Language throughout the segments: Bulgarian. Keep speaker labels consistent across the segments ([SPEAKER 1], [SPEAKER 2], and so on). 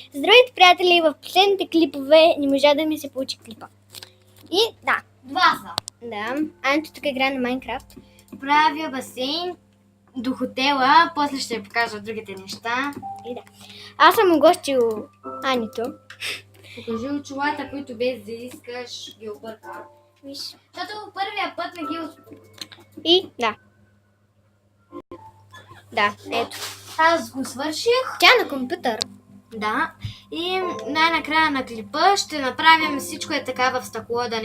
[SPEAKER 1] Здравейте, приятели! В последните клипове не можа да ми се получи клипа. И да.
[SPEAKER 2] Два са.
[SPEAKER 1] Да. Анто тук играе на Майнкрафт.
[SPEAKER 2] Правя басейн до хотела, после ще ви покажа другите неща.
[SPEAKER 1] И да. Аз съм огостил Анито.
[SPEAKER 2] Покажи очилата, които без да искаш ги обърка.
[SPEAKER 1] Виж.
[SPEAKER 2] Защото първия път не ги успях.
[SPEAKER 1] И да. Да, ето.
[SPEAKER 2] Аз го свърших.
[SPEAKER 1] Тя на компютър.
[SPEAKER 2] Да. И най-накрая на клипа ще направим всичко е така в стъкло, да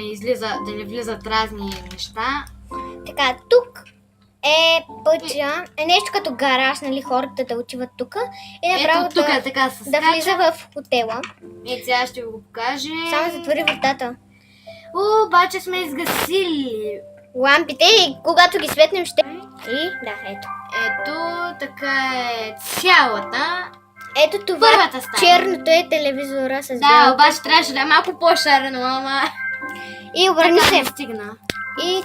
[SPEAKER 2] не влизат разни неща.
[SPEAKER 1] Така, тук е пътя, е нещо като гараж, нали, хората да отиват тук и направо
[SPEAKER 2] Ето тук е така се
[SPEAKER 1] да влиза
[SPEAKER 2] скача.
[SPEAKER 1] в хотела.
[SPEAKER 2] Ето сега ще ви го покажа.
[SPEAKER 1] Само затвори вратата.
[SPEAKER 2] Обаче сме изгасили.
[SPEAKER 1] Лампите и когато ги светнем ще... И да, ето.
[SPEAKER 2] Ето така е цялата.
[SPEAKER 1] Ето това,
[SPEAKER 2] Първата стая.
[SPEAKER 1] черното е телевизора с
[SPEAKER 2] Да,
[SPEAKER 1] бяло.
[SPEAKER 2] обаче трябваше да е малко по-шарено, ама
[SPEAKER 1] И обърни
[SPEAKER 2] така
[SPEAKER 1] се.
[SPEAKER 2] не стигна.
[SPEAKER 1] И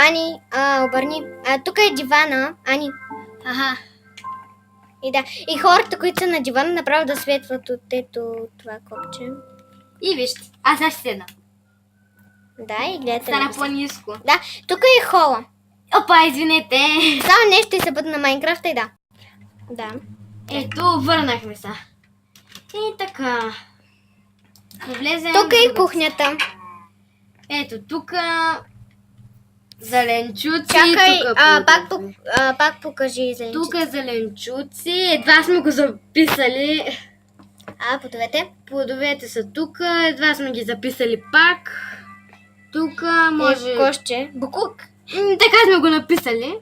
[SPEAKER 1] Ани, обърни. Тук е дивана, Ани.
[SPEAKER 2] Аха.
[SPEAKER 1] И да. И хората, които са на дивана, направо да светват от ето това копче.
[SPEAKER 2] И вижте, аз сега ще седна.
[SPEAKER 1] Да, и гледате.
[SPEAKER 2] Стана по-ниско.
[SPEAKER 1] Да, тук е хола.
[SPEAKER 2] Опа, извинете.
[SPEAKER 1] Само нещо и се бъде на Майнкрафта и да. Да.
[SPEAKER 2] Ето, върнахме се. И така. Да влезем
[SPEAKER 1] Тук е и
[SPEAKER 2] в другата.
[SPEAKER 1] кухнята.
[SPEAKER 2] Ето, тук зеленчуци.
[SPEAKER 1] Чакай,
[SPEAKER 2] тук
[SPEAKER 1] пак покажи зеленчуци.
[SPEAKER 2] тук зеленчуци. Едва сме го записали.
[SPEAKER 1] Плодовете.
[SPEAKER 2] Плодовете са тук. Едва сме ги записали пак. Тук може...
[SPEAKER 1] Кошче. Буклук.
[SPEAKER 2] Така сме го написали.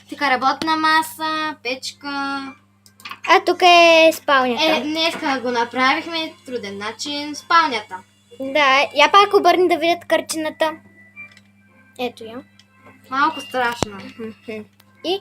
[SPEAKER 2] Така работна маса, печка.
[SPEAKER 1] Тук е спалнята.
[SPEAKER 2] Днеска го направихме труден начин. Спалнята.
[SPEAKER 1] Да, я пак обърни да видят картината. Ето я.
[SPEAKER 2] Малко страшно.
[SPEAKER 1] И